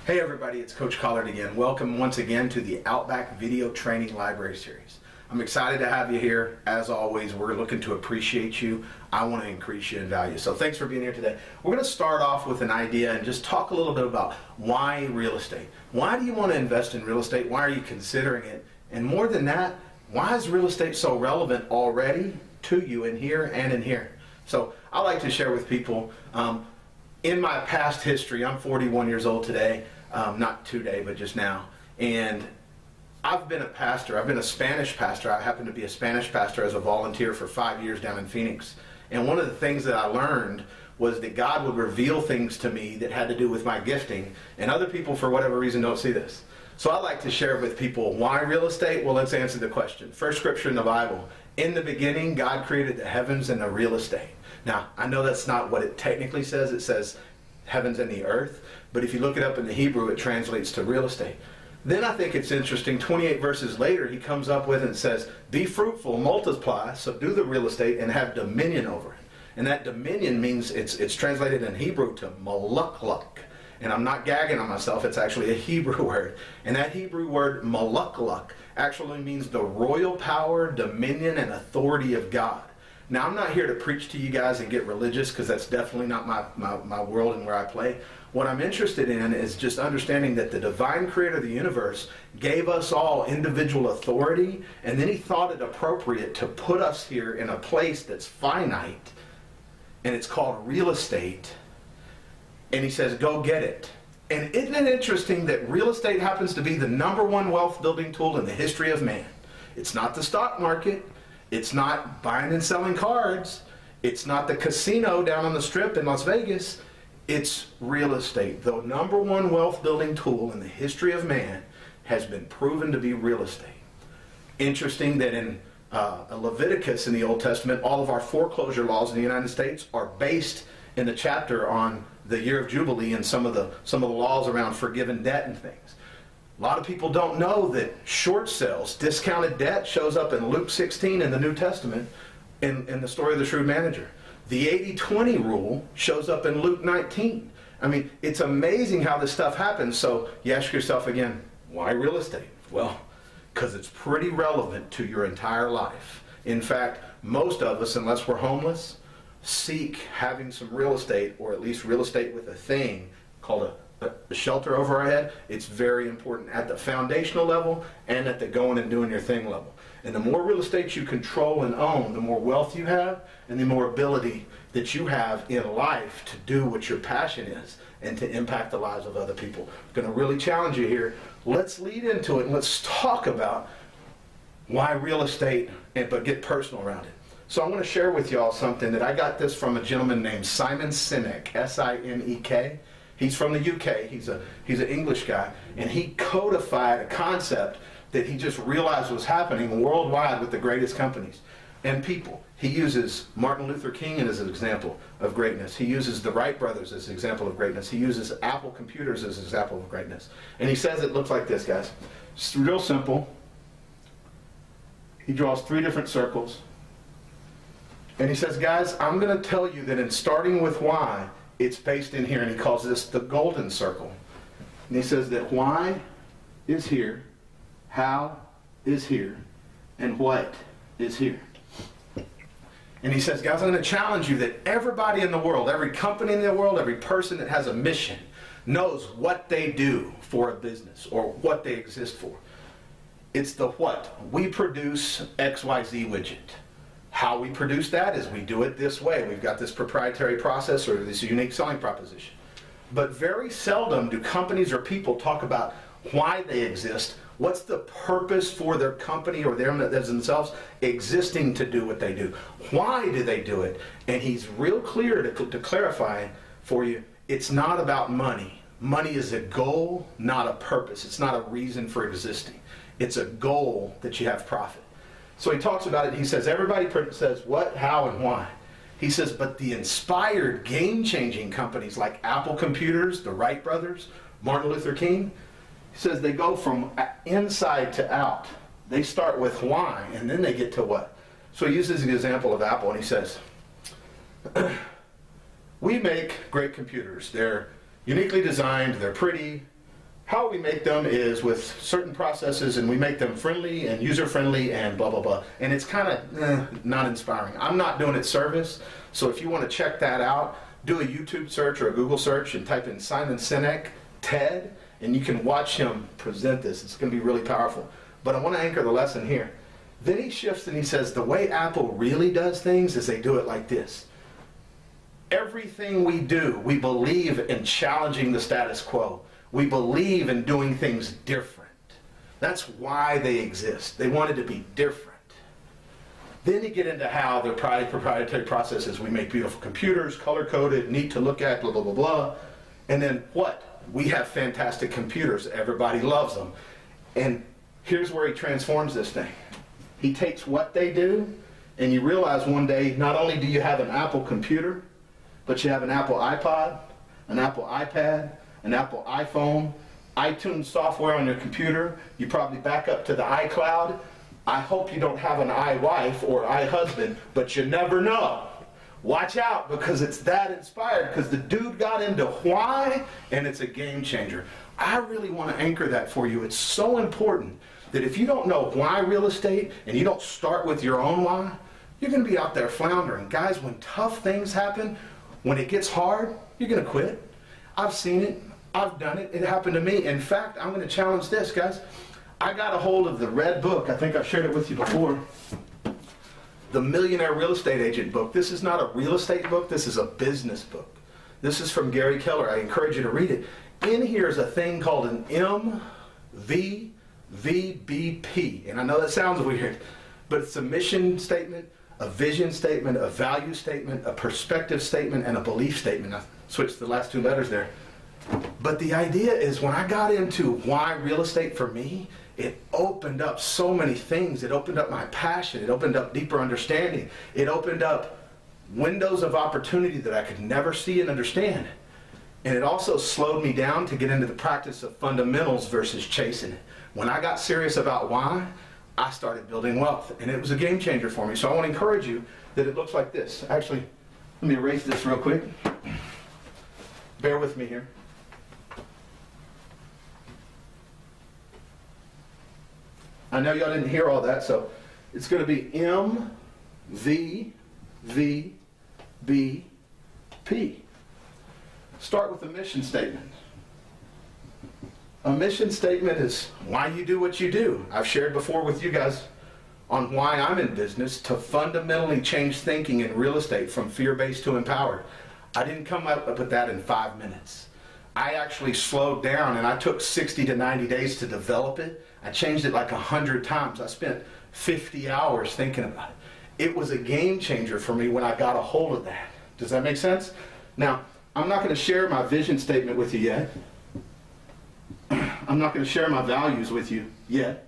Hey everybody, it's Coach Collard again. Welcome once again to the Outback Video Training Library Series. I'm excited to have you here. As always, we're looking to appreciate you. I want to increase you in value. So thanks for being here today. We're going to start off with an idea and just talk a little bit about why real estate. Why do you want to invest in real estate? Why are you considering it? And more than that, why is real estate so relevant already to you in here and in here? So I like to share with people, in my past history, I'm 41 years old today, not today, but just now, and I've been a pastor. I've been a Spanish pastor. I happen to be a Spanish pastor as a volunteer for 5 years down in Phoenix. And one of the things that I learned was that God would reveal things to me that had to do with my gifting, and other people, for whatever reason, don't see this. So I like to share with people, why real estate? Well, let's answer the question. First scripture in the Bible, in the beginning, God created the heavens and the real estate. Now, I know that's not what it technically says. It says heavens and the earth. But if you look it up in the Hebrew, it translates to real estate. Then I think it's interesting, 28 verses later, he comes up with and says, be fruitful, multiply, subdue the real estate, and have dominion over it. And that dominion means, it's translated in Hebrew to malakluk. And I'm not gagging on myself, it's actually a Hebrew word. And that Hebrew word malakluk actually means the royal power, dominion, and authority of God. Now, I'm not here to preach to you guys and get religious, because that's definitely not my world and where I play. What I'm interested in is just understanding that the divine creator of the universe gave us all individual authority, and then he thought it appropriate to put us here in a place that's finite, and it's called real estate. And he says, go get it. And isn't it interesting that real estate happens to be the #1 wealth building tool in the history of man? It's not the stock market. It's not buying and selling cards. It's not the casino down on the strip in Las Vegas. It's real estate. The #1 wealth building tool in the history of man has been proven to be real estate. Interesting that in Leviticus in the Old Testament, all of our foreclosure laws in the United States are based in the chapter on the year of Jubilee and some of the laws around forgiven debt and things. A lot of people don't know that short sales, discounted debt, shows up in Luke 16 in the New Testament in the story of the shrewd manager. The 80-20 rule shows up in Luke 19. I mean, it's amazing how this stuff happens. So you ask yourself again, why real estate? Well, because it's pretty relevant to your entire life. In fact, most of us, unless we're homeless, seek having some real estate, or at least real estate with a thing called a shelter over our head. It's very important at the foundational level and at the going and doing your thing level. And the more real estate you control and own, the more wealth you have, and the more ability that you have in life to do what your passion is and to impact the lives of other people. I'm going to really challenge you here. Let's lead into it and let's talk about why real estate, but get personal around it. So I'm going to share with y'all something that I got this from a gentleman named Simon Sinek, S-I-N-E-K. He's from the UK. He's an English guy, and he codified a concept that he just realized was happening worldwide with the greatest companies and people. He uses Martin Luther King as an example of greatness. He uses the Wright brothers as an example of greatness. He uses Apple computers as an example of greatness. And he says it looks like this, guys. It's real simple. He draws 3 different circles. And he says, guys, I'm going to tell you that in starting with why, it's based in here, and he calls this the golden circle. And he says that why is here, how is here, and what is here. And he says, guys, I'm going to challenge you that everybody in the world, every company in the world, every person that has a mission knows what they do for a business or what they exist for. It's the what. We produce XYZ widget. How we produce that is we do it this way. We've got this proprietary process or this unique selling proposition. But very seldom do companies or people talk about why they exist. What's the purpose for their company or them as themselves existing to do what they do? Why do they do it? And he's real clear to clarify for you, it's not about money. Money is a goal, not a purpose. It's not a reason for existing. It's a goal that you have profit. So he talks about it. He says everybody says what, how, and why. He says, but the inspired, game-changing companies like Apple Computers, the Wright brothers, Martin Luther King, he says they go from inside to out. They start with why, and then they get to what. So he uses the example of Apple, and he says, we make great computers. They're uniquely designed, they're pretty, how we make them is with certain processes, and we make them friendly and user-friendly and blah, blah, blah. And it's kind of not inspiring. I'm not doing it service, so if you want to check that out, do a YouTube search or a Google search and type in Simon Sinek, TED, and you can watch him present this. It's going to be really powerful. But I want to anchor the lesson here. Then he shifts and he says, the way Apple really does things is they do it like this. Everything we do, we believe in challenging the status quo. We believe in doing things different. That's why they exist. They wanted to be different. Then you get into how their proprietary processes. We make beautiful computers, color-coded, neat to look at, blah, blah, blah, blah. And then what? We have fantastic computers. Everybody loves them. And here's where he transforms this thing. He takes what they do, and you realize one day, not only do you have an Apple computer, but you have an Apple iPod, an Apple iPad, an Apple iPhone, iTunes software on your computer. You probably back up to the iCloud. I hope you don't have an iWife or iHusband, but you never know. Watch out, because it's that inspired, because the dude got into why, and it's a game changer. I really want to anchor that for you. It's so important that if you don't know why real estate, and you don't start with your own why, you're going to be out there floundering. Guys, when tough things happen, when it gets hard, you're going to quit. I've seen it. I've done it. It happened to me. In fact, I'm going to challenge this, guys. I got a hold of the red book. I think I've shared it with you before. The Millionaire Real Estate Agent book. This is not a real estate book. This is a business book. This is from Gary Keller. I encourage you to read it. In here is a thing called an MVVBP. And I know that sounds weird, but it's a mission statement, a vision statement, a value statement, a perspective statement, and a belief statement. I switched the last two letters there. But the idea is, when I got into why real estate for me, it opened up so many things. It opened up my passion. It opened up deeper understanding. It opened up windows of opportunity that I could never see and understand. And it also slowed me down to get into the practice of fundamentals versus chasing it. When I got serious about why, I started building wealth. And it was a game changer for me. So I want to encourage you that it looks like this. Actually, let me erase this real quick. Bear with me here. I know y'all didn't hear all that, so it's going to be MVVBP. Start with a mission statement. A mission statement is why you do what you do. I've shared before with you guys on why I'm in business, to fundamentally change thinking in real estate from fear-based to empowered. I didn't come up with that in 5 minutes. I actually slowed down, and I took 60 to 90 days to develop it. I changed it like 100 times. I spent 50 hours thinking about it. It was a game changer for me when I got a hold of that. Does that make sense? Now, I'm not going to share my vision statement with you yet. I'm not going to share my values with you yet,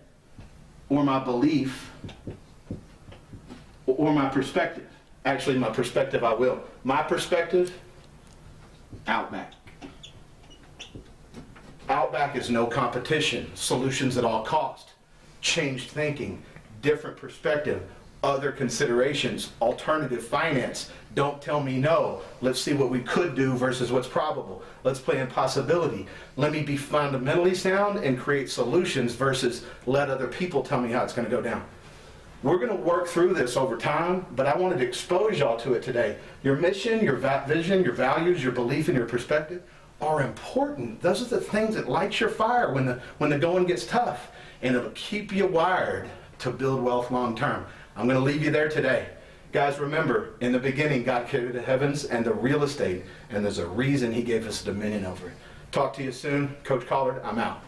or my belief, or my perspective. Actually, my perspective I will. My perspective, Outback. Outback is no competition, solutions at all cost, changed thinking, different perspective, other considerations, alternative finance. Don't tell me no. Let's see what we could do versus what's probable. Let's play in possibility. Let me be fundamentally sound and create solutions versus let other people tell me how it's going to go down. We're going to work through this over time, but I wanted to expose y'all to it today. Your mission, your vision, your values, your belief, and your perspective are important. Those are the things that light your fire when the going gets tough, and it'll keep you wired to build wealth long term. I'm going to leave you there today. Guys, remember, in the beginning, God created the heavens and the real estate, and there's a reason he gave us dominion over it. Talk to you soon. Coach Collard, I'm out.